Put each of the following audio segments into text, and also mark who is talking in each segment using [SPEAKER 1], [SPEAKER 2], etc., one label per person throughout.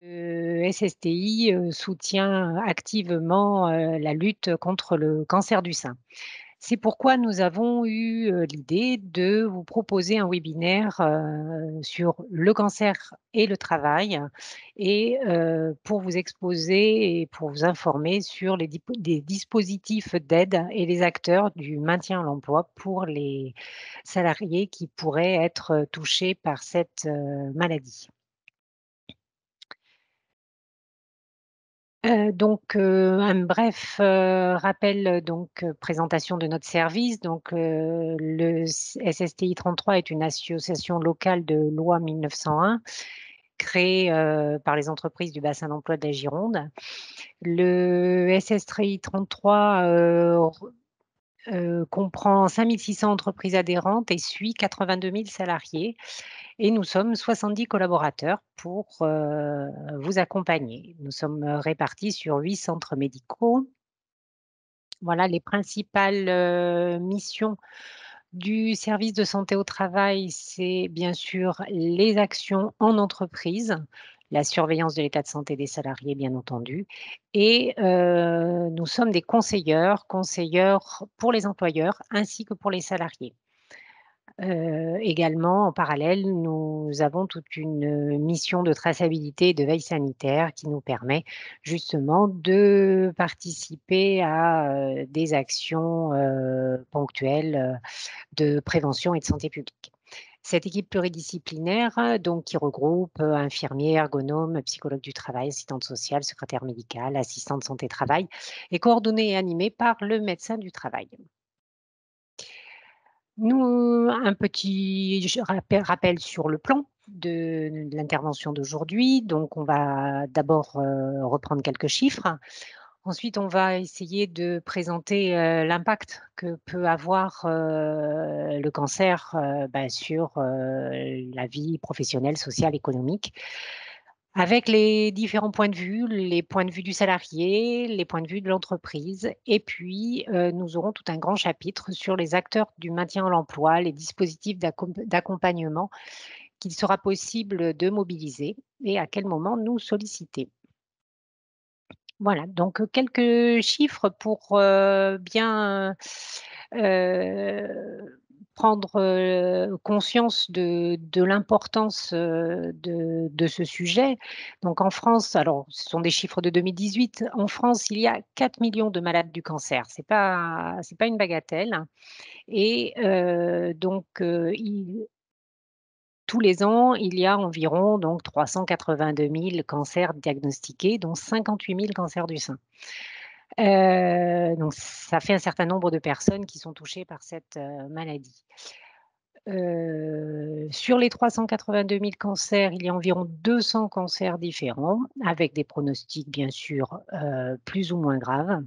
[SPEAKER 1] SSTI soutient activement la lutte contre le cancer du sein. C'est pourquoi nous avons eu l'idée de vous proposer un webinaire sur le cancer et le travail et pour vous exposer et pour vous informer sur des dispositifs d'aide et les acteurs du maintien à l'emploi pour les salariés qui pourraient être touchés par cette maladie. Un bref, rappel, présentation de notre service. Le SSTI 33 est une association locale de loi 1901 créée, par les entreprises du bassin d'emploi de la Gironde. Le SSTI 33, comprend 5 600 entreprises adhérentes et suit 82 000 salariés et nous sommes 70 collaborateurs pour, vous accompagner. Nous sommes répartis sur 8 centres médicaux. Voilà les principales, missions du service de santé au travail, c'est bien sûr les actions en entreprise, la surveillance de l'état de santé des salariés bien entendu et nous sommes des conseilleurs pour les employeurs ainsi que pour les salariés. Également, en parallèle, nous avons toute une, mission de traçabilité et de veille sanitaire qui nous permet justement de participer à, des actions, ponctuelles, de prévention et de santé publique. Cette équipe pluridisciplinaire, donc qui regroupe, infirmiers, ergonomes, psychologues du travail, assistantes sociales, secrétaire médicale, assistante santé-travail, est coordonnée et animée par le médecin du travail. Un petit rappel sur le plan de l'intervention d'aujourd'hui. Donc on va d'abord, reprendre quelques chiffres. Ensuite, on va essayer de présenter, l'impact que peut avoir, le cancer, sur, la vie professionnelle, sociale, économique. Avec les différents points de vue, les points de vue du salarié, les points de vue de l'entreprise et puis, nous aurons tout un grand chapitre sur les acteurs du maintien à l'emploi, les dispositifs d'accompagnement qu'il sera possible de mobiliser et à quel moment nous solliciter. Voilà, donc quelques chiffres pour, bien, prendre, conscience de l'importance, de ce sujet. Donc en France, alors ce sont des chiffres de 2018, en France, il y a 4 millions de malades du cancer. C'est pas une bagatelle et tous les ans, il y a environ donc 382 000 cancers diagnostiqués, dont 58 000 cancers du sein. Donc ça fait un certain nombre de personnes qui sont touchées par cette, maladie. Sur les 382 000 cancers, il y a environ 200 cancers différents, avec des pronostics bien sûr, plus ou moins graves.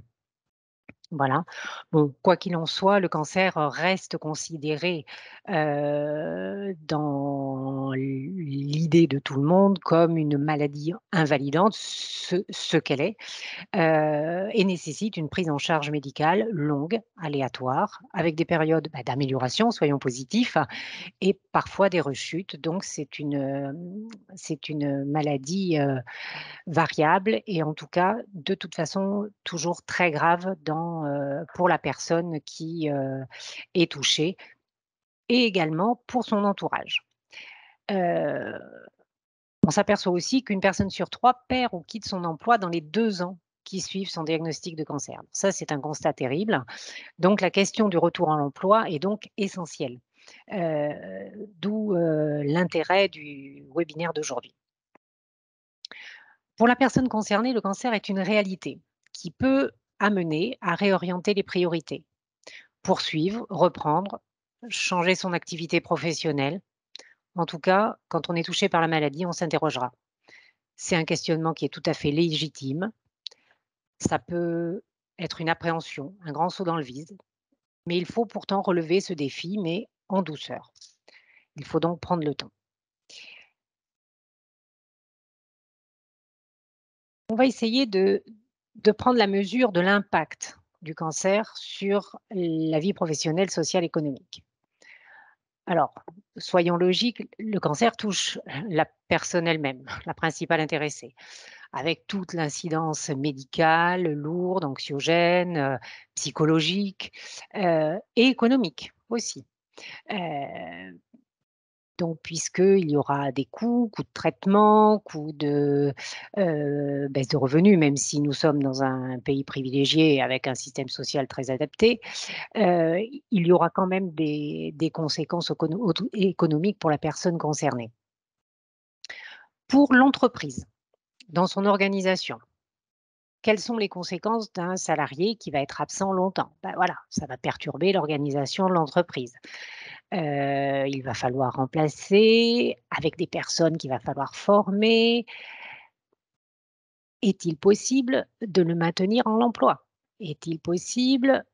[SPEAKER 1] Voilà. Bon, quoi qu'il en soit, le cancer reste considéré, dans l'idée de tout le monde comme une maladie invalidante, ce qu'elle est. Et nécessite une prise en charge médicale longue, aléatoire, avec des périodes, d'amélioration, soyons positifs, et parfois des rechutes. Donc c'est une maladie, variable et en tout cas, de toute façon, toujours très grave pour la personne qui, est touchée et également pour son entourage. Heu, on s'aperçoit aussi qu'une personne sur 3 perd ou quitte son emploi dans les 2 ans qui suivent son diagnostic de cancer. Ça, c'est un constat terrible. Donc la question du retour à l'emploi est donc essentielle. Heu, D'où, l'intérêt du webinaire d'aujourd'hui. Pour la personne concernée, le cancer est une réalité qui peut amener à réorienter les priorités, poursuivre, reprendre, changer son activité professionnelle. En tout cas, quand on est touché par la maladie, on s'interrogera. C'est un questionnement qui est tout à fait légitime. Ça peut être une appréhension, un grand saut dans le vide, mais il faut pourtant relever ce défi, mais en douceur. Il faut donc prendre le temps. On va essayer de prendre la mesure de l'impact du cancer sur la vie professionnelle, sociale, économique. Alors, soyons logiques, le cancer touche la personne elle-même, la principale intéressée, avec toute l'incidence médicale, lourde, anxiogène, psychologique, et économique aussi. Heu Donc puisqu'il y aura des coûts de traitement, coûts de, baisse de revenus, même si nous sommes dans un pays privilégié avec un système social très adapté, il y aura quand même des conséquences économiques pour la personne concernée. Pour l'entreprise, dans son organisation, quelles sont les conséquences d'un salarié qui va être absent longtemps? Bah, voilà, ça va perturber l'organisation de l'entreprise. Il va falloir remplacer avec des personnes qu'il va falloir former. Est-il possible de le maintenir en emploi? Est-il possible,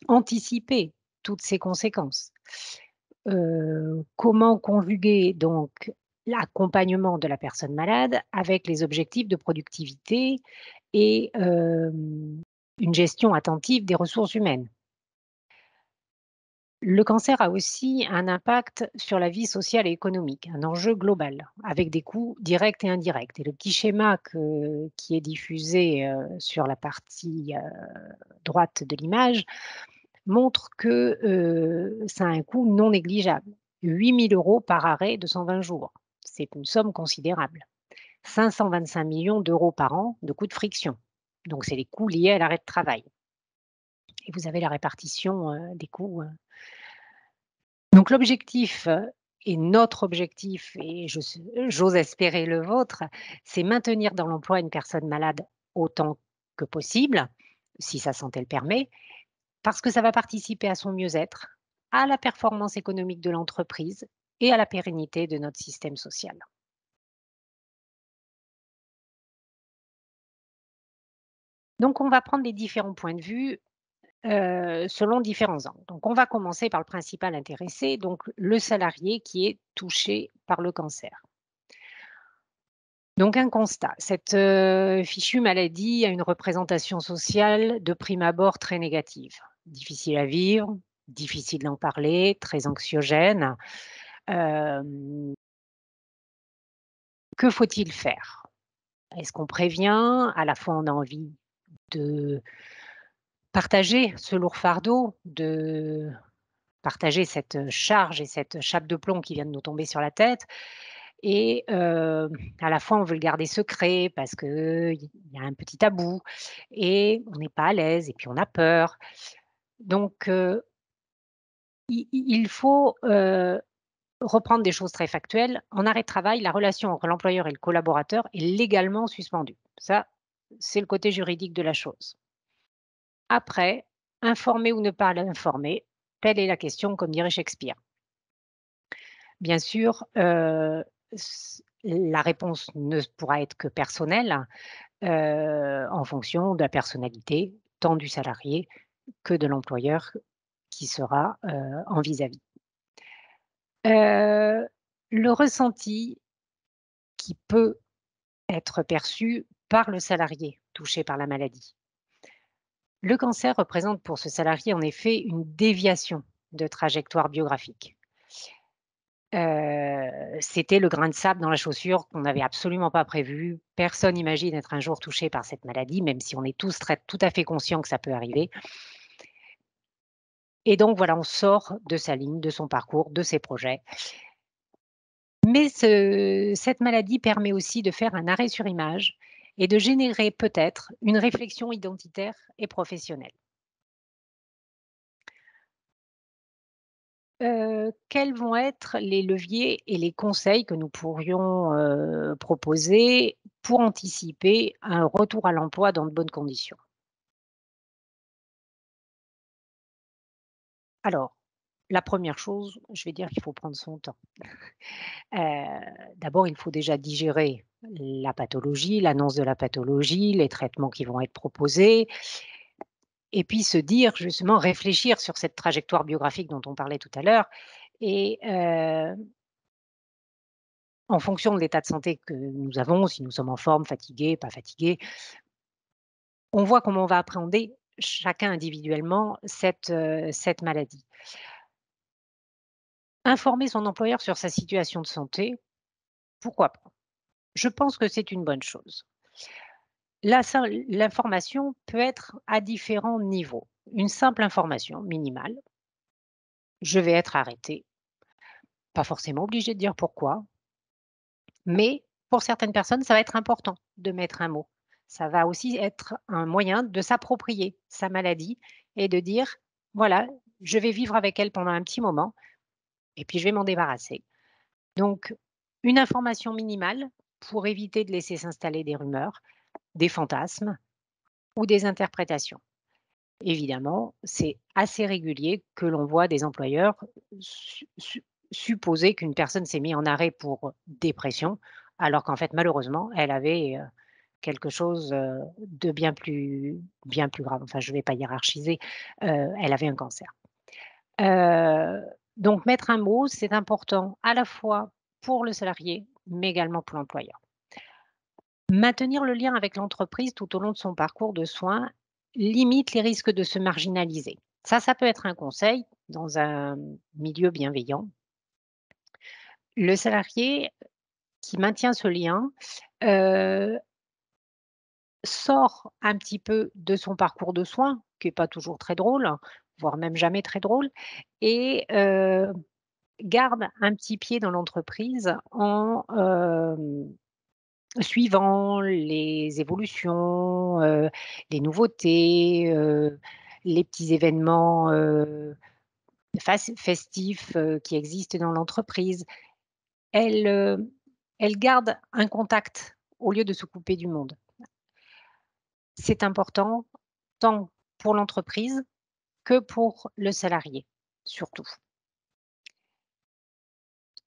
[SPEAKER 1] anticiper toutes ces conséquences? Comment conjuguer donc l'accompagnement de la personne malade avec les objectifs de productivité et une gestion attentive des ressources humaines? Le cancer a aussi un impact sur la vie sociale et économique, un enjeu global, avec des coûts directs et indirects. Et le petit schéma qui est diffusé sur la partie droite de l'image montre que ça a un coût non négligeable. 8 000 € par arrêt de 120 jours. C'est une somme considérable. 525 millions d'euros par an de coûts de friction. Donc, c'est les coûts liés à l'arrêt de travail. Et vous avez la répartition des coûts. Donc l'objectif, et notre objectif et j'ose espérer le vôtre, c'est maintenir dans l'emploi une personne malade autant que possible, si sa santé le permet, parce que ça va participer à son mieux-être, à la performance économique de l'entreprise et à la pérennité de notre système social. Donc on va prendre les différents points de vue, selon différents angles. Donc on va commencer par le principal intéressé, donc le salarié qui est touché par le cancer. Donc un constat, cette, fichue maladie a une représentation sociale de prime abord très négative. Difficile à vivre, difficile d'en parler, très anxiogène. Hem, que faut-il faire? Est-ce qu'on prévient? À la fois on a envie de partager ce lourd fardeau, de partager cette charge et cette chape de plomb qui vient de nous tomber sur la tête. Et à la fois, on veut le garder secret parce qu'il y a un petit tabou et on n'est pas à l'aise et puis on a peur. Donc il faut, reprendre des choses très factuelles. En arrêt de travail, la relation entre l'employeur et le collaborateur est légalement suspendue. Ça, c'est le côté juridique de la chose. Après, informer ou ne pas l'informer, telle est la question, comme dirait Shakespeare. Bien sûr, la réponse ne pourra être que personnelle, en fonction de la personnalité, tant du salarié que de l'employeur qui sera, en vis-à-vis. Heu, le ressenti qui peut être perçu par le salarié touché par la maladie. Le cancer représente pour ce salarié en effet une déviation de trajectoire biographique. C'était le grain de sable dans la chaussure qu'on n'avait absolument pas prévu. Personne n'imagine être un jour touché par cette maladie, même si on est tous tout à fait conscients que ça peut arriver. Et donc voilà, on sort de sa ligne, de son parcours, de ses projets. Mais cette maladie permet aussi de faire un arrêt sur image et de générer peut-être une réflexion identitaire et professionnelle. Quels vont être les leviers et les conseils que nous pourrions, proposer pour anticiper un retour à l'emploi dans de bonnes conditions? Alors, la première chose, je vais dire qu'il faut prendre son temps. D'abord, il faut déjà digérer la pathologie, l'annonce de la pathologie, les traitements qui vont être proposés et puis se dire justement réfléchir sur cette trajectoire biographique dont on parlait tout à l'heure et en fonction de l'état de santé que nous avons, si nous sommes en forme, fatigués, pas fatigués, on voit comment on va appréhender chacun individuellement cette maladie. Informer son employeur sur sa situation de santé, pourquoi pas? Je pense que c'est une bonne chose. L'information peut être à différents niveaux. Une simple information minimale: «Je vais être arrêté», pas forcément obligé de dire pourquoi, mais pour certaines personnes, ça va être important de mettre un mot. Ça va aussi être un moyen de s'approprier sa maladie et de dire: «Voilà, je vais vivre avec elle pendant un petit moment et puis je vais m'en débarrasser». Donc une information minimale pour éviter de laisser s'installer des rumeurs, des fantasmes ou des interprétations. Évidemment, c'est assez régulier que l'on voit des employeurs supposer qu'une personne s'est mise en arrêt pour dépression, alors qu'en fait, malheureusement, elle avait, quelque chose, de bien plus grave. Enfin, je ne vais pas hiérarchiser, elle avait un cancer. Heu, donc mettre un mot, c'est important à la fois pour le salarié, mais également pour l'employeur. Maintenir le lien avec l'entreprise tout au long de son parcours de soins limite les risques de se marginaliser. Ça peut être un conseil dans un milieu bienveillant. Le salarié qui maintient ce lien, heu, sort un petit peu de son parcours de soins, qui est pas toujours très drôle, voire même jamais très drôle, et garde un petit pied dans l'entreprise en, suivant les évolutions, les nouveautés, les petits événements, festifs, qui existent dans l'entreprise. Elle, elle garde un contact au lieu de se couper du monde. C'est important tant pour l'entreprise que pour le salarié, surtout.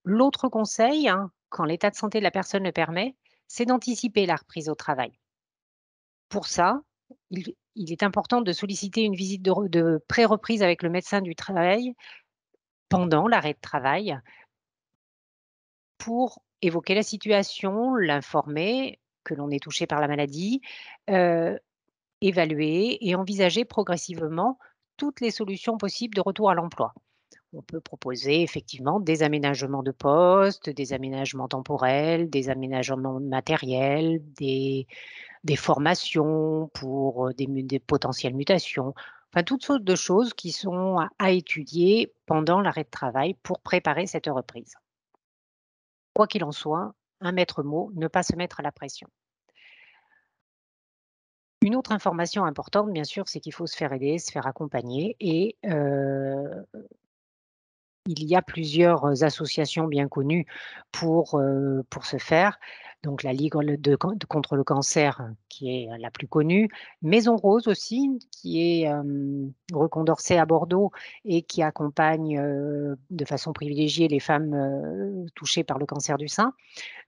[SPEAKER 1] L'autre conseil, hein, quand l'état de santé de la personne le permet, c'est d'anticiper la reprise au travail. Pour ça, il est important de solliciter une visite de pré-reprise avec le médecin du travail pendant l'arrêt de travail pour évoquer la situation, l'informer que l'on est touché par la maladie, heu, évaluer et envisager progressivement toutes les solutions possibles de retour à l'emploi. On peut proposer effectivement des aménagements de poste, des aménagements temporels, des aménagements matériels, des formations pour, des potentielles mutations, enfin toutes sortes de choses qui sont à étudier pendant l'arrêt de travail pour préparer cette reprise. Quoi qu'il en soit, un maître mot, ne pas se mettre à la pression. Une autre information importante, bien sûr, c'est qu'il faut se faire aider, se faire accompagner et il y a plusieurs associations bien connues pour ce faire. Donc la Ligue contre le cancer, qui est la plus connue. Maison Rose aussi, qui est, rue Condorcet à Bordeaux et qui accompagne, de façon privilégiée les femmes, touchées par le cancer du sein.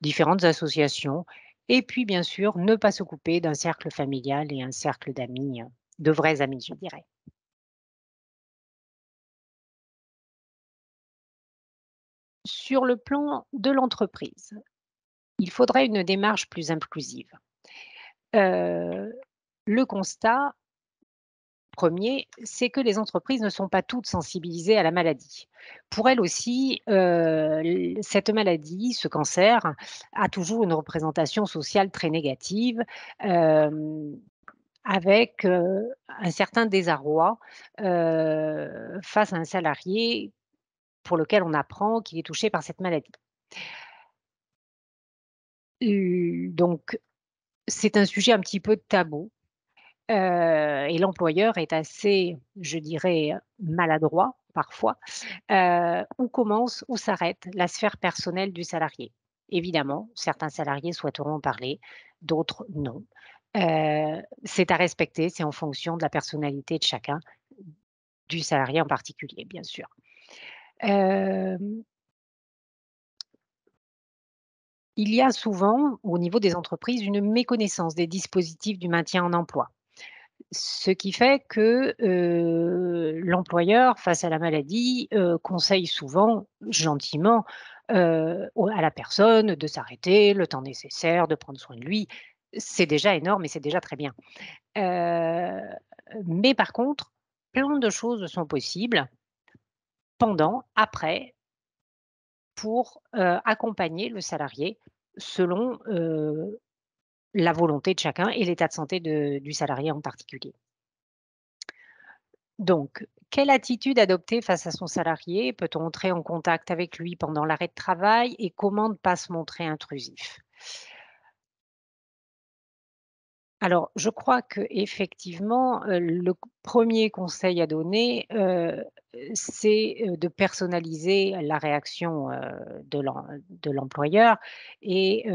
[SPEAKER 1] Différentes associations et puis bien sûr, ne pas se couper d'un cercle familial et un cercle d'amis, de vrais amis, je dirais. Sur le plan de l'entreprise, il faudrait une démarche plus inclusive. Heu, le constat premier, c'est que les entreprises ne sont pas toutes sensibilisées à la maladie. Pour elles aussi, cette maladie, ce cancer, a toujours une représentation sociale très négative, hem, avec, un certain désarroi, face à un salarié pour lequel on apprend qu'il est touché par cette maladie. Donc c'est un sujet un petit peu tabou, et l'employeur est assez, je dirais, maladroit parfois, où commence, où s'arrête la sphère personnelle du salarié. Évidemment, certains salariés souhaiteront en parler, d'autres non. C'est à respecter, c'est en fonction de la personnalité de chacun, du salarié en particulier, bien sûr. Hem, il y a souvent, au niveau des entreprises, une méconnaissance des dispositifs du maintien en emploi. Ce qui fait que, l'employeur, face à la maladie, conseille souvent, gentiment, à la personne de s'arrêter le temps nécessaire, de prendre soin de lui. C'est déjà énorme et c'est déjà très bien. Heu, mais par contre, plein de choses sont possibles pendant, après. pour, accompagner le salarié selon, la volonté de chacun et l'état de santé du salarié en particulier. Donc, quelle attitude adopter face à son salarié? Peut-on entrer en contact avec lui pendant l'arrêt de travail et comment ne pas se montrer intrusif? Alors, je crois qu'effectivement, le 1er conseil à donner, c'est, de personnaliser la réaction, de l'employeur et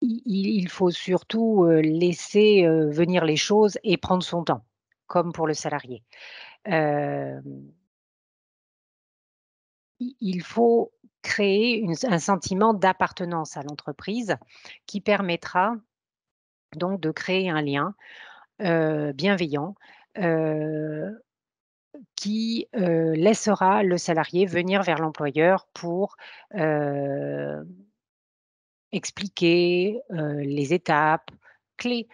[SPEAKER 1] il faut surtout, laisser, venir les choses et prendre son temps, comme pour le salarié. Hem, il faut créer un sentiment d'appartenance à l'entreprise qui permettra donc de créer un lien, bienveillant, heu, qui, laissera le salarié venir vers l'employeur pour, heu, expliquer, les étapes clés,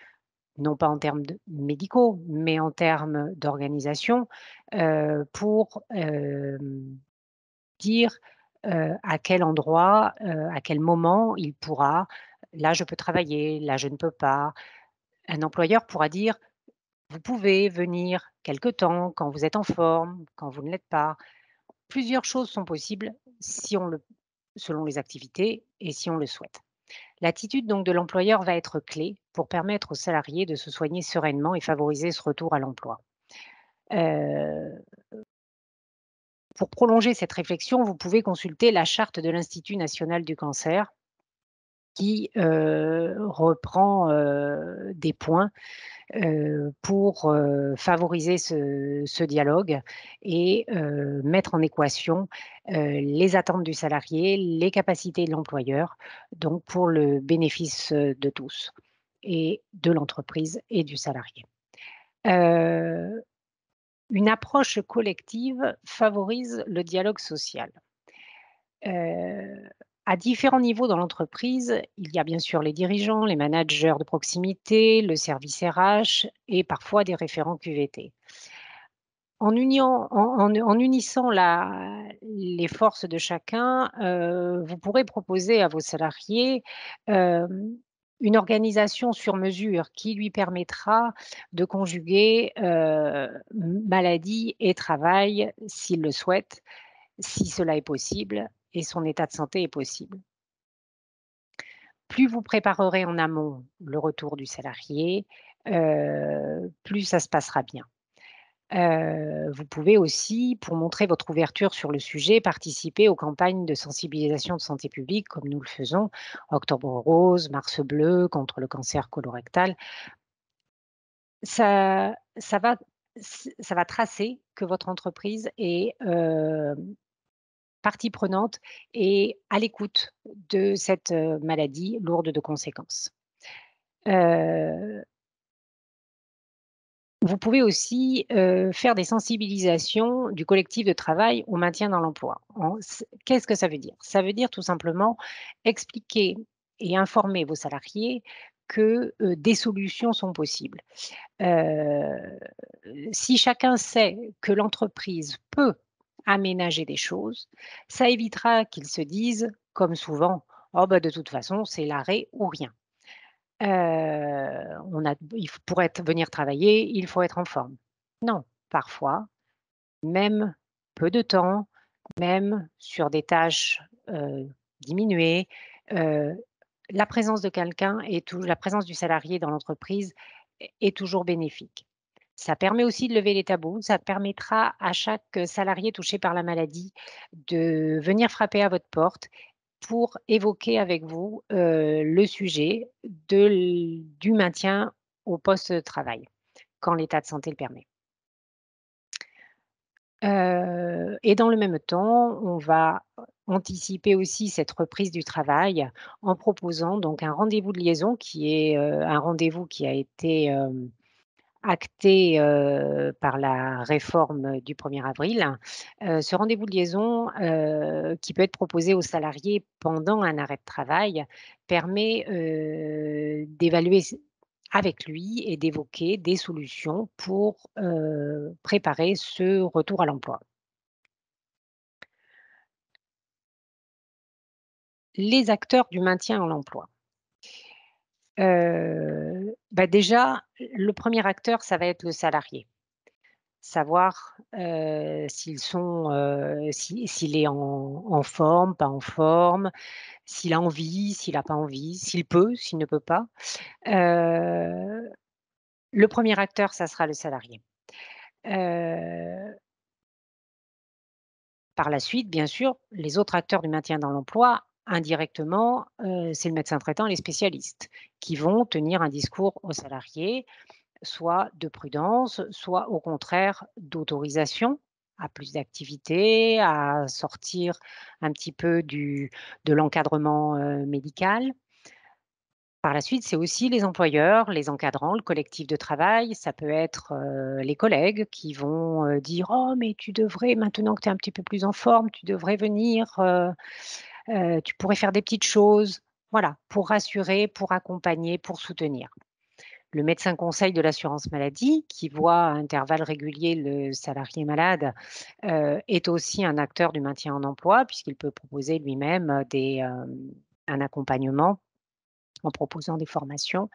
[SPEAKER 1] non pas en termes de médicaux, mais en termes d'organisation, pour, dire, à quel endroit, à quel moment il pourra là je peux travailler, là je ne peux pas. Un employeur pourra dire: «Vous pouvez venir quelque temps, quand vous êtes en forme, quand vous ne l'êtes pas». Plusieurs choses sont possibles si on le selon les activités et si on le souhaite. L'attitude donc de l'employeur va être clé pour permettre aux salariés de se soigner sereinement et favoriser ce retour à l'emploi. Heu, pour prolonger cette réflexion, vous pouvez consulter la charte de l'Institut national du cancer qui, reprend, des points, pour, favoriser ce dialogue et mettre en équation, les attentes du salarié, les capacités de l'employeur, donc pour le bénéfice, de tous et de l'entreprise et du salarié. Heu, une approche collective favorise le dialogue social. Heu, à différents niveaux dans l'entreprise, il y a bien sûr les dirigeants, les managers de proximité, le service RH et parfois des référents QVT. En unissant les forces de chacun, vous pourrez proposer à vos salariés, hem, une organisation sur mesure qui lui permettra de conjuguer, maladie et travail s'il le souhaite, si cela est possible et son état de santé est possible. Plus vous préparerez en amont le retour du salarié, plus ça se passera bien. Vous pouvez aussi, pour montrer votre ouverture sur le sujet, participer aux campagnes de sensibilisation de santé publique comme nous le faisons, Octobre rose, Mars bleu contre le cancer colorectal. Ça va ça va tracer que votre entreprise est, partie prenante et à l'écoute de cette, maladie lourde de conséquences. Heu, vous pouvez aussi, faire des sensibilisations du collectif de travail au maintien dans l'emploi. Qu'est-ce que ça veut dire? Ça veut dire tout simplement expliquer et informer vos salariés que, des solutions sont possibles. Heu, si chacun sait que l'entreprise peut aménager des choses, ça évitera qu'ils se disent, comme souvent: «Oh bah, de toute façon, c'est l'arrêt ou rien». On a il f pour venir travailler, il faut être en forme. Non, parfois, même peu de temps, même sur des tâches, diminuées, heu, la présence du salarié dans l'entreprise est toujours bénéfique. Ça permet aussi de lever les tabous, ça permettra à chaque salarié touché par la maladie de venir frapper à votre porte pour évoquer avec vous, le sujet du maintien au poste de travail, quand l'état de santé le permet. Et dans le même temps, on va anticiper aussi cette reprise du travail en proposant donc un rendez-vous de liaison qui est, un rendez-vous qui a été, acté, par la réforme du 1er avril. Ce rendez-vous de liaison, qui peut être proposé aux salariés pendant un arrêt de travail, permet, d'évaluer avec lui et d'évoquer des solutions pour, préparer ce retour à l'emploi. Les acteurs du maintien en l'emploi. Déjà, le premier acteur, ça va être le salarié. Savoir, s'il est en forme, pas en forme, s'il a envie, s'il a pas envie, s'il peut, s'il ne peut pas. Heu, le premier acteur, ça sera le salarié. Heu, Par la suite, bien sûr, les autres acteurs du maintien dans l'emploi, indirectement, c'est le médecin traitant et les spécialistes qui vont tenir un discours aux salariés, soit de prudence, soit au contraire d'autorisation à plus d'activité, à sortir un petit peu de l'encadrement, médical. Par la suite, c'est aussi les employeurs, les encadrants, le collectif de travail. Ça peut être, les collègues qui vont, dire: «Oh mais tu devrais maintenant que tu es un petit peu plus en forme, tu devrais venir, tu pourrais faire des petites choses». Voilà, pour rassurer, pour accompagner, pour soutenir. Le médecin conseil de l'assurance maladie, qui voit à intervalles réguliers le salarié malade, est aussi un acteur du maintien en emploi puisqu'il peut proposer lui-même, un accompagnement en proposant des formations.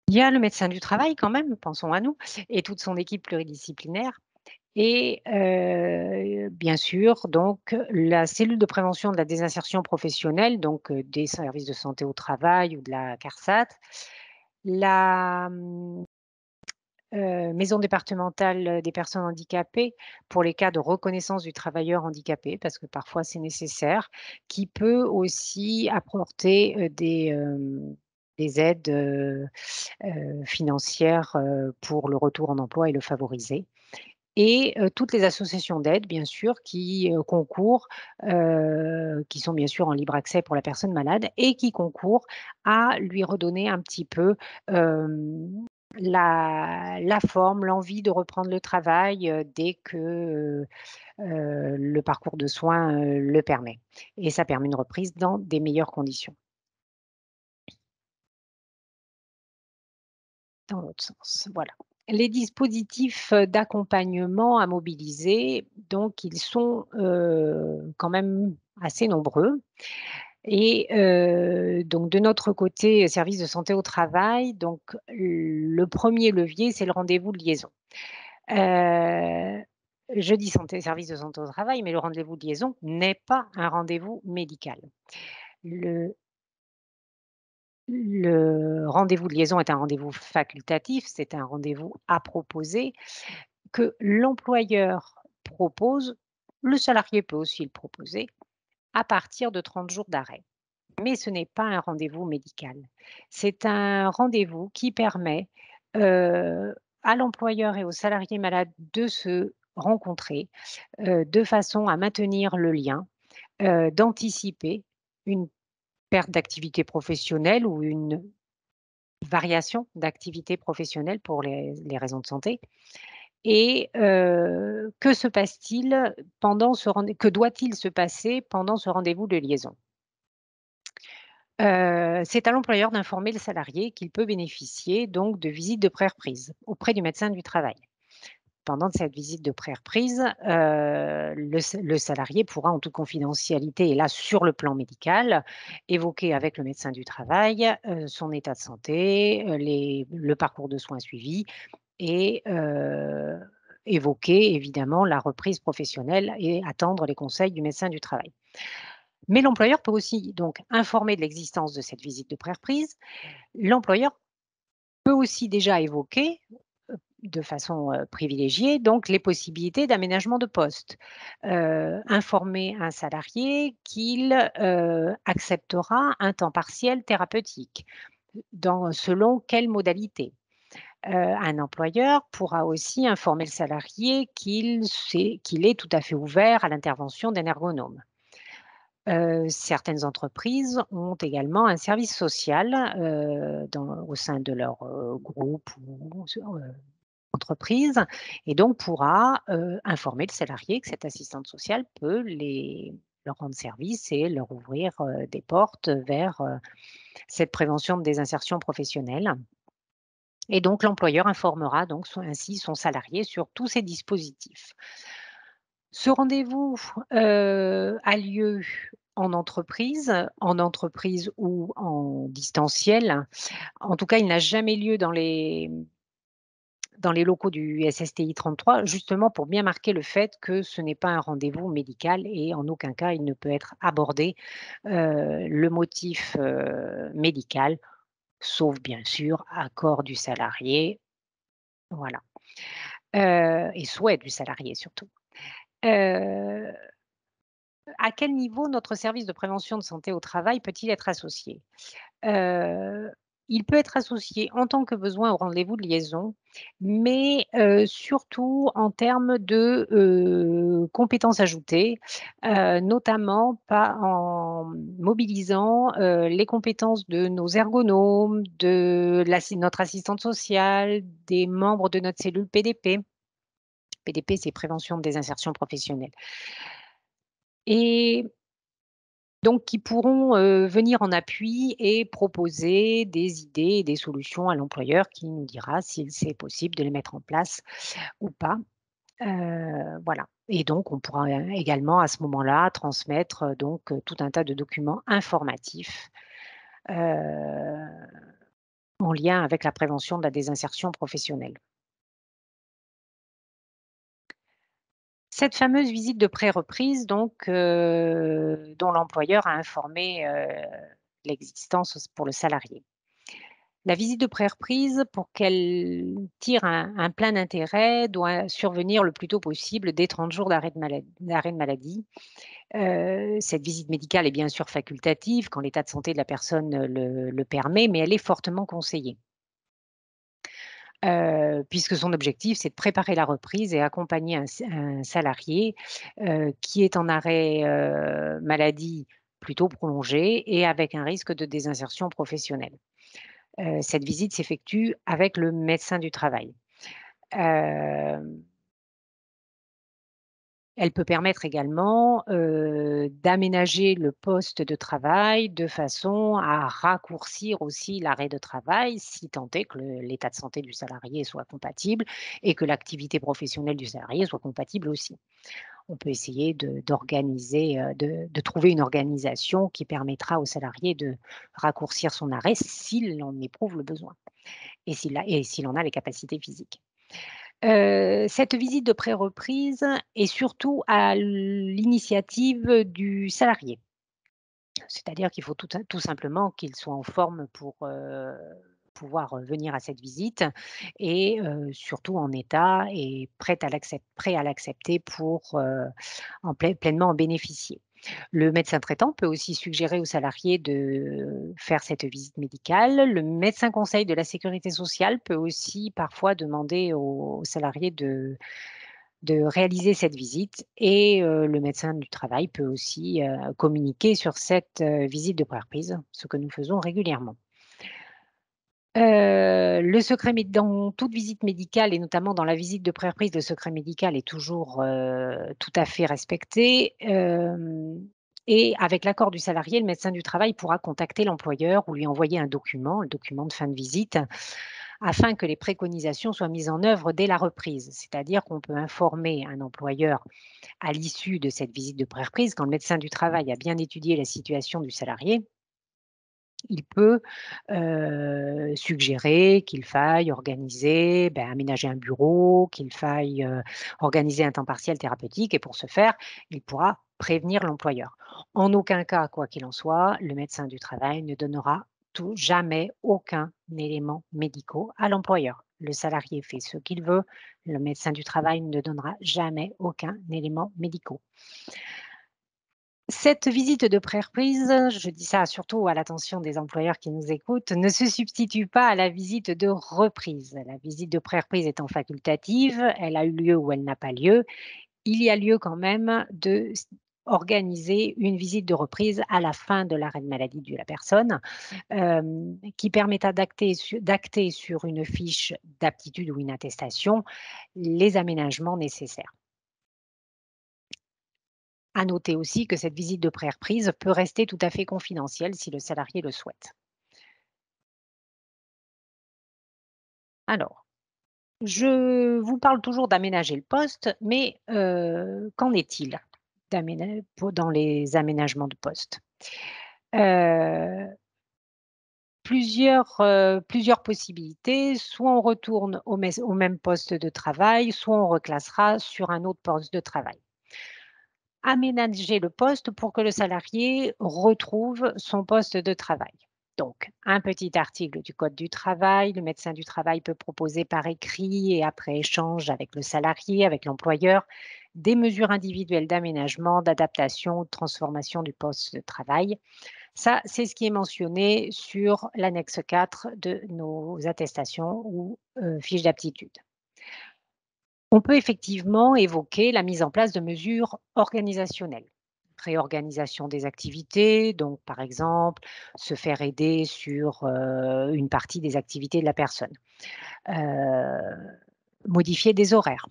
[SPEAKER 1] Il y a le médecin du travail quand même, pensons à nous, et toute son équipe pluridisciplinaire et bien sûr donc la cellule de prévention de la désinsertion professionnelle, donc des services de santé au travail ou de la CARSAT. La, maison départementale, des personnes handicapées pour les cas de reconnaissance du travailleur handicapé, parce que parfois c'est nécessaire, qui peut aussi apporter, des aides, financières, pour le retour en emploi et le favoriser. Et toutes les associations d'aide bien sûr qui, concourent, qui sont bien sûr en libre accès pour la personne malade et qui concourent à lui redonner un petit peu, la forme, l'envie de reprendre le travail, dès que, le parcours de soins, le permet et ça permet une reprise dans des meilleures conditions, dans l'autre sens, voilà. Les dispositifs, d'accompagnement à mobiliser, donc ils sont, quand même assez nombreux et donc de notre côté, service de santé au travail, donc le premier levier, c'est le rendez-vous de liaison. Heu, je dis santé service de santé au travail, mais le rendez-vous de liaison n'est pas un rendez-vous médical. Le le rendez-vous de liaison est un rendez-vous facultatif, c'est un rendez-vous à proposer que l'employeur propose, le salarié peut aussi le proposer, à partir de 30 jours d'arrêt. Mais ce n'est pas un rendez-vous médical. C'est un rendez-vous qui permet, heu, à l'employeur et aux salariés malades de se rencontrer, de façon à maintenir le lien, d'anticiper une perte d'activité professionnelle ou une variation d'activité professionnelle pour les raisons de santé. Et que se passe-t-il pendant ce rendez que doit-il se passer pendant ce rendez-vous de liaison? C'est à l'employeur d'informer le salarié qu'il peut bénéficier donc de visites de pré-reprise auprès du médecin du travail. Pendant cette visite de pré-reprise, le salarié pourra en toute confidentialité et là sur le plan médical, évoquer avec le médecin du travail, son état de santé, le parcours de soins suivi et évoquer évidemment la reprise professionnelle et attendre les conseils du médecin du travail. Mais l'employeur peut aussi donc informer de l'existence de cette visite de pré-reprise. L'employeur peut aussi déjà évoquer, de façon, privilégiée donc les possibilités d'aménagement de poste. Informer un salarié qu'il, acceptera un temps partiel thérapeutique, selon quelle modalité. Un employeur pourra aussi informer le salarié qu'il est tout à fait ouvert à l'intervention d'un ergonome. Certaines entreprises ont également un service social, au sein de leur, groupe ou entreprise et donc pourra, informer le salarié que cette assistante sociale peut leur rendre service et leur ouvrir, des portes vers, cette prévention de désinsertion professionnelle. Et donc l'employeur informera donc ainsi son salarié sur tous ces dispositifs. Ce rendez-vous, a lieu en entreprise ou en distanciel. En tout cas, il n'a jamais lieu dans les locaux du SSTI 33, justement pour bien marquer le fait que ce n'est pas un rendez-vous médical et en aucun cas il ne peut être abordé, le motif, médical, sauf bien sûr accord du salarié, voilà, et souhait du salarié surtout. Heu, à quel niveau notre service de prévention de santé au travail peut-il être associé? Heu, il peut être associé en tant que besoin au rendez-vous de liaison, mais surtout en termes de, compétences ajoutées, notamment pas en mobilisant, les compétences de nos ergonomes, de notre assistante sociale, des membres de notre cellule PDP. PDP, c'est prévention des insertions professionnelles et donc qui pourront, venir en appui et proposer des idées et des solutions à l'employeur qui nous dira si c'est possible de les mettre en place ou pas. Voilà et donc on pourra, également à ce moment-là transmettre, donc tout un tas de documents informatifs, heu, en lien avec la prévention de la désinsertion professionnelle. Cette fameuse visite de pré-reprise donc, dont l'employeur a informé, l'existence pour le salarié. La visite de pré-reprise, pour qu'elle tire un plein intérêt, doit survenir le plus tôt possible dès 30 jours d'arrêt de maladie. Cette visite médicale est bien sûr facultative quand l'état de santé de la personne, le permet, mais elle est fortement conseillée. Puisque son objectif, c'est de préparer la reprise et accompagner un salarié, qui est en arrêt, maladie plutôt prolongé et avec un risque de désinsertion professionnelle. Cette visite s'effectue avec le médecin du travail. Hem, Elle peut permettre également, d'aménager le poste de travail de façon à raccourcir aussi l'arrêt de travail, si tant est que l'état de santé du salarié soit compatible et que l'activité professionnelle du salarié soit compatible aussi. On peut essayer d'organiser, de trouver une organisation qui permettra au salarié de raccourcir son arrêt s'il en éprouve le besoin et s'il en a les capacités physiques. Cette visite de pré-reprise est surtout à l'initiative du salarié. C'est-à-dire qu'il faut tout simplement qu'il soit en forme pour, pouvoir, venir à cette visite et surtout en état et prêt à l'accepter pour, pleinement en bénéficier. Le médecin traitant peut aussi suggérer aux salariés de faire cette visite médicale. Le médecin conseil de la sécurité sociale peut aussi parfois demander aux salariés de réaliser cette visite et le médecin du travail peut aussi, communiquer sur cette, visite de pré-reprise, ce que nous faisons régulièrement. Le secret méd Dans toute visite médicale et notamment dans la visite de pré-reprise, le secret médical est toujours, tout à fait respecté, et avec l'accord du salarié, le médecin du travail pourra contacter l'employeur ou lui envoyer un document, le document de fin de visite, afin que les préconisations soient mises en œuvre dès la reprise. C'est-à-dire qu'on peut informer un employeur à l'issue de cette visite de pré-reprise, quand le médecin du travail a bien étudié la situation du salarié, il peut, suggérer qu'il faille organiser, aménager un bureau, qu'il faille, organiser un temps partiel thérapeutique et pour ce faire, il pourra prévenir l'employeur. En aucun cas, quoi qu'il en soit, le médecin du travail ne donnera jamais aucun élément médicaux à l'employeur. Le salarié fait ce qu'il veut, le médecin du travail ne donnera jamais aucun élément médicaux. Cette visite de pré-reprise, je dis ça surtout à l'attention des employeurs qui nous écoutent, ne se substitue pas à la visite de reprise. La visite de pré-reprise étant facultative, elle a eu lieu ou elle n'a pas lieu, il y a lieu quand même organiser une visite de reprise à la fin de l'arrêt de maladie de la personne, qui permettra d'acter sur une fiche d'aptitude ou une attestation les aménagements nécessaires. À noter aussi que cette visite de pré-reprise peut rester tout à fait confidentielle si le salarié le souhaite. Alors, je vous parle toujours d'aménager le poste, mais qu'en est-il? dans les aménagements de poste. Heu, plusieurs possibilités, soit on retourne au même poste de travail, soit on reclassera sur un autre poste de travail. Aménager le poste pour que le salarié retrouve son poste de travail. Donc, un petit article du Code du travail, le médecin du travail peut proposer par écrit et après échange avec le salarié, avec l'employeur, des mesures individuelles d'aménagement, d'adaptation ou de transformation du poste de travail. Ça, c'est ce qui est mentionné sur l'annexe 4 de nos attestations ou fiches d'aptitude. On peut effectivement évoquer la mise en place de mesures organisationnelles. Réorganisation des activités, donc par exemple, se faire aider sur une partie des activités de la personne. Heu, Modifier des horaires.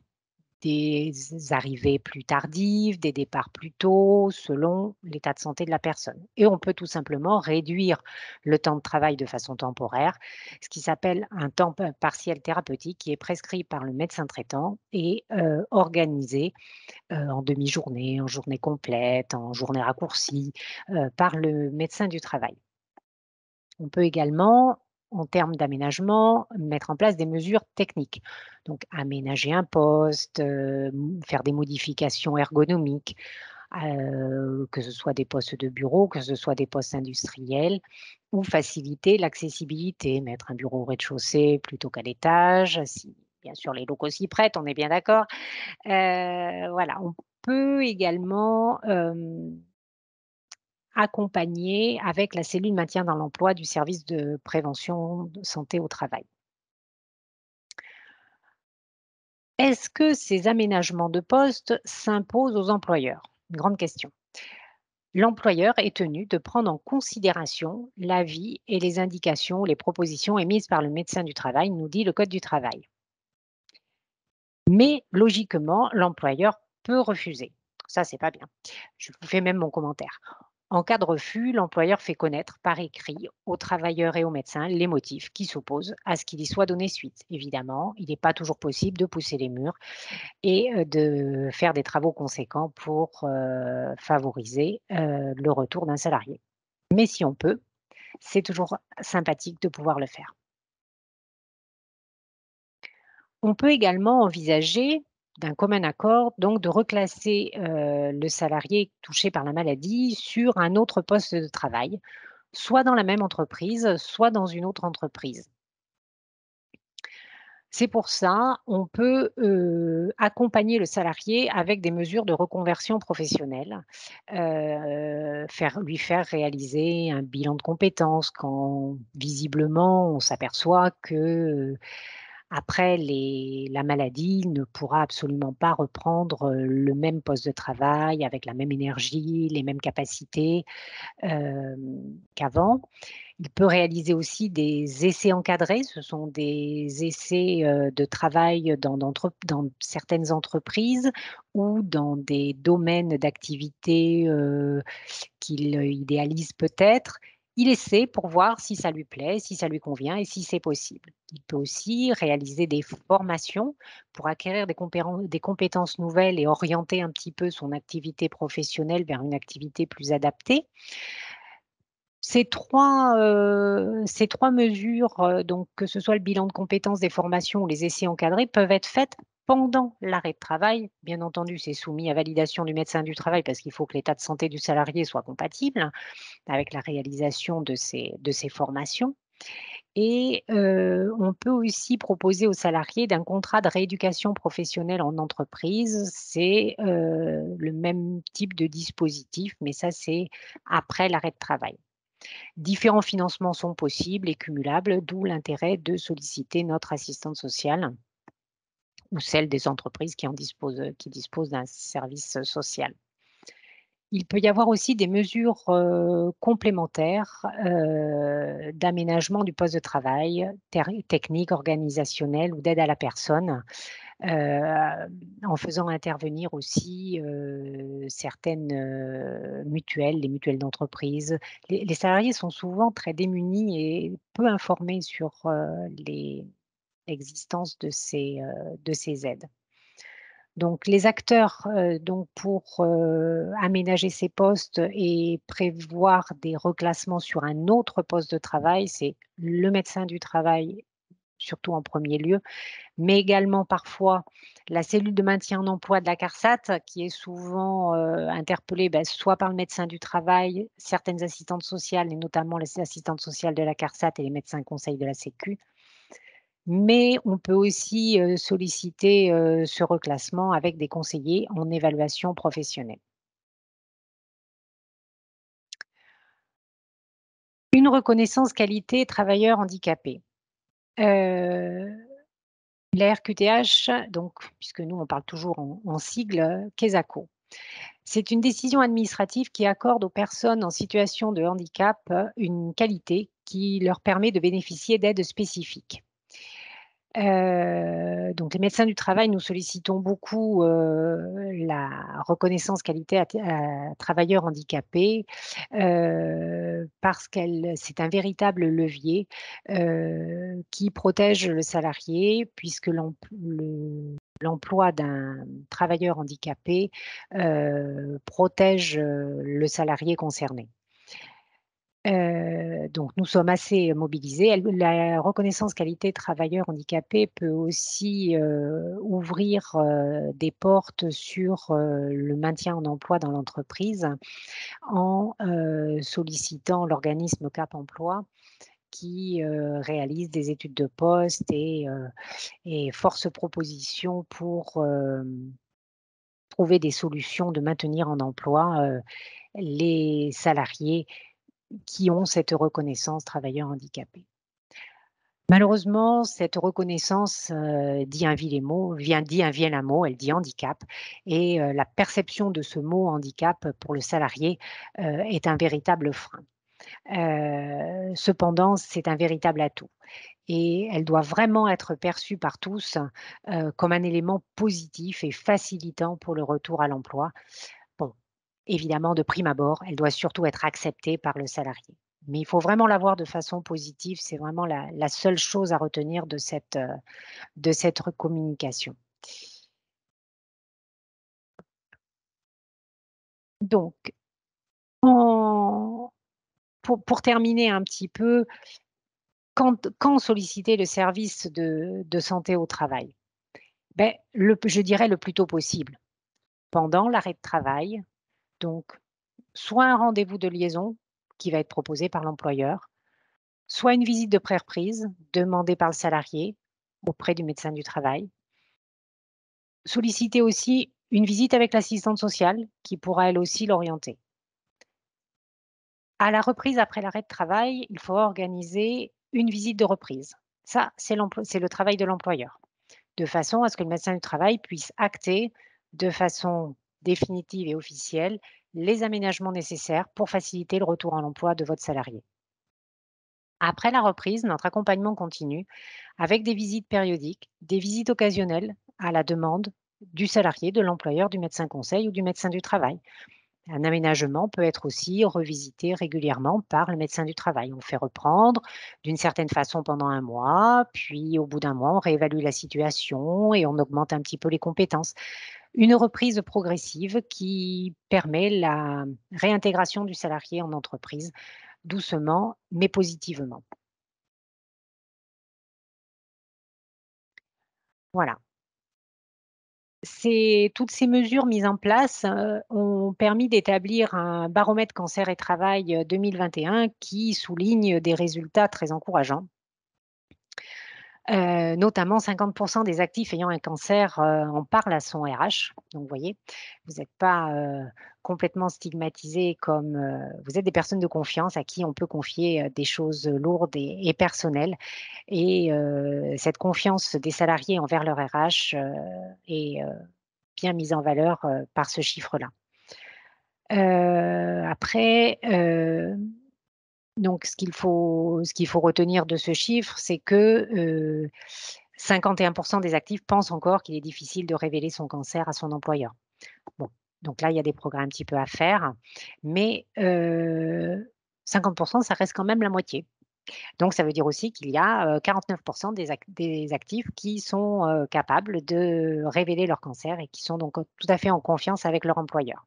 [SPEAKER 1] Des arrivées plus tardives, des départs plus tôt, selon l'état de santé de la personne. Et on peut tout simplement réduire le temps de travail de façon temporaire, ce qui s'appelle un temps partiel thérapeutique qui est prescrit par le médecin traitant et organisé en demi-journée, en journée complète, en journée raccourcie, par le médecin du travail. On peut également, en termes d'aménagement, mettre en place des mesures techniques. Donc aménager un poste, faire des modifications ergonomiques, que ce soit des postes de bureau, que ce soit des postes industriels ou faciliter l'accessibilité, mettre un bureau au rez-de-chaussée plutôt qu'à l'étage, si bien sûr les locaux s'y prêtent, on est bien d'accord. Voilà, on peut également, accompagner avec la cellule maintien dans l'emploi du service de prévention de santé au travail. Est-ce que ces aménagements de poste s'imposent aux employeurs? Une grande question. L'employeur est tenu de prendre en considération l'avis et les indications, les propositions émises par le médecin du travail, nous dit le Code du travail. Mais logiquement, l'employeur peut refuser. Ça, c'est pas bien. Je vous fais même mon commentaire. En cas de refus, l'employeur fait connaître par écrit aux travailleurs et aux médecins les motifs qui s'opposent à ce qu'il y soit donné suite. Évidemment, il n'est pas toujours possible de pousser les murs et de faire des travaux conséquents pour favoriser le retour d'un salarié. Mais si on peut, c'est toujours sympathique de pouvoir le faire. On peut également envisager, d'un commun accord, donc de reclasser le salarié touché par la maladie sur un autre poste de travail, soit dans la même entreprise, soit dans une autre entreprise. C'est pour ça, on peut, accompagner le salarié avec des mesures de reconversion professionnelle, lui faire réaliser un bilan de compétences quand visiblement on s'aperçoit que, après la maladie, il ne pourra absolument pas reprendre, le même poste de travail avec la même énergie, les mêmes capacités, qu'avant. Il peut réaliser aussi des essais encadrés. Ce sont des essais, de travail dans certaines entreprises ou dans des domaines d'activité, qu'il, idéalise peut-être. Il essaie pour voir si ça lui plaît, si ça lui convient et si c'est possible. Il peut aussi réaliser des formations pour acquérir des compétences nouvelles et orienter un petit peu son activité professionnelle vers une activité plus adaptée. Ces trois mesures, donc que ce soit le bilan de compétences, des formations ou les essais encadrés, peuvent être faites pendant l'arrêt de travail. Bien entendu, c'est soumis à validation du médecin du travail parce qu'il faut que l'état de santé du salarié soit compatible avec la réalisation de ces formations et on peut aussi proposer aux salariés d'un contrat de rééducation professionnelle en entreprise. C'est, le même type de dispositif, mais ça, c'est après l'arrêt de travail. Différents financements sont possibles et cumulables, d'où l'intérêt de solliciter notre assistante sociale ou celle des entreprises qui disposent d'un service social. Il peut y avoir aussi des mesures, complémentaires, d'aménagement du poste de travail, techniques, organisationnelles ou d'aide à la personne, en faisant intervenir aussi, certaines, mutuelles, les mutuelles d'entreprise. Les salariés sont souvent très démunis et peu informés sur, l'existence de ces aides. Donc les acteurs, donc pour, aménager ces postes et prévoir des reclassements sur un autre poste de travail, c'est le médecin du travail, surtout en premier lieu, mais également parfois la cellule de maintien en emploi de la CARSAT qui est souvent, interpellée, soit par le médecin du travail, certaines assistantes sociales et notamment les assistantes sociales de la CARSAT et les médecins conseils de la sécu. Mais on peut aussi, solliciter, ce reclassement avec des conseillers en évaluation professionnelle. Une reconnaissance qualité travailleur handicapé. Heu, la RQTH, donc puisque nous on parle toujours en sigle, KESACO. C'est une décision administrative qui accorde aux personnes en situation de handicap, une qualité qui leur permet de bénéficier d'aides spécifiques. Donc les médecins du travail, nous sollicitons beaucoup, la reconnaissance qualité à travailleurs handicapés, parce qu'elle c'est un véritable levier, qui protège le salarié puisque l'emploi d'un travailleur handicapé, protège, le salarié concerné. Donc nous sommes assez mobilisés. La reconnaissance qualité travailleur handicapé peut aussi, ouvrir, des portes sur, le maintien en emploi dans l'entreprise en, sollicitant l'organisme Cap Emploi qui, réalise des études de poste et force proposition pour, trouver des solutions de maintenir en emploi, les salariés qui ont cette reconnaissance travailleur handicapé. Malheureusement, cette reconnaissance, dit un vilain mot, elle dit handicap et la perception de ce mot handicap pour le salarié, est un véritable frein. Cependant, c'est un véritable atout et elle doit vraiment être perçue par tous, comme un élément positif et facilitant pour le retour à l'emploi. Bon, évidemment, de prime abord, elle doit surtout être acceptée par le salarié. Mais il faut vraiment la voir de façon positive, c'est vraiment la seule chose à retenir de cette communication. Donc en pour terminer un petit peu, quand solliciter le service de santé au travail? Je dirais le plus tôt possible. Pendant l'arrêt de travail, donc soit un rendez-vous de liaison qui va être proposé par l'employeur, soit une visite de pré-reprise demandée par le salarié auprès du médecin du travail. Solliciter aussi une visite avec l'assistante sociale qui pourra elle aussi l'orienter. À la reprise après l'arrêt de travail, il faut organiser une visite de reprise. Ça, c'est le travail de l'employeur, de façon à ce que le médecin du travail puisse acter de façon définitive et officielle les aménagements nécessaires pour faciliter le retour à l'emploi de votre salarié. Après la reprise, notre accompagnement continue avec des visites périodiques, des visites occasionnelles à la demande du salarié, de l'employeur, du médecin conseil ou du médecin du travail. Un aménagement peut être aussi revisité régulièrement par le médecin du travail. On le fait reprendre d'une certaine façon pendant un mois, puis au bout d'un mois, on réévalue la situation et on augmente un petit peu les compétences. Une reprise progressive qui permet la réintégration du salarié en entreprise, doucement mais positivement. Voilà. Toutes ces mesures mises en place, ont permis d'établir un baromètre cancer et travail, 2021 qui souligne des résultats très encourageants. Notamment 50 des actifs ayant un cancer, en parlent à son RH. Donc vous voyez, vous n'êtes pas, complètement stigmatisés comme, vous êtes des personnes de confiance à qui on peut confier, des choses lourdes et personnelles et cette confiance des salariés envers leur RH, est, bien mise en valeur, par ce chiffre-là. Après, donc ce qu'il faut retenir de ce chiffre, c'est que, 51 des actifs pensent encore qu'il est difficile de révéler son cancer à son employeur. Bon, donc là, il y a des progrès un petit peu à faire, mais 50 ça reste quand même la moitié. Donc ça veut dire aussi qu'il y a, 49 des actifs qui sont, capables de révéler leur cancer et qui sont donc tout à fait en confiance avec leur employeur.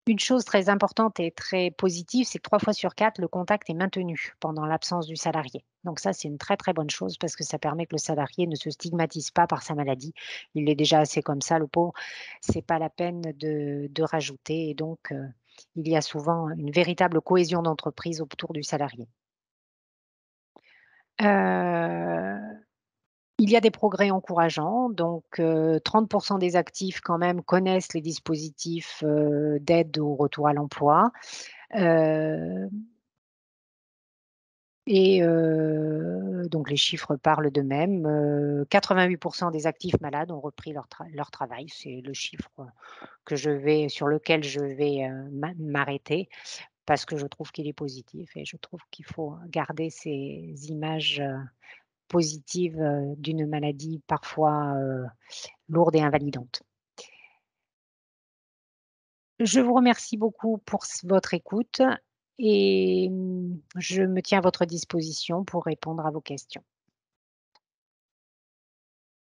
[SPEAKER 1] Une chose très importante et très positive, c'est que 3 fois sur 4, le contact est maintenu pendant l'absence du salarié. Donc ça, c'est une très, très bonne chose parce que ça permet que le salarié ne se stigmatise pas par sa maladie. Il est déjà assez comme ça, le pauvre. C'est pas la peine de rajouter et donc il y a souvent une véritable cohésion d'entreprise autour du salarié. Heu Il y a des progrès encourageants, donc 30 des actifs quand même connaissent les dispositifs, d'aide au retour à l'emploi, heu donc les chiffres parlent d'eux-mêmes, 88 des actifs malades ont repris leur travail. C'est le chiffre sur lequel je vais, m'arrêter parce que je trouve qu'il est positif et je trouve qu'il faut garder ces images, positives, d'une maladie parfois, lourde et invalidante. Je vous remercie beaucoup pour votre écoute et je me tiens à votre disposition pour répondre à vos questions.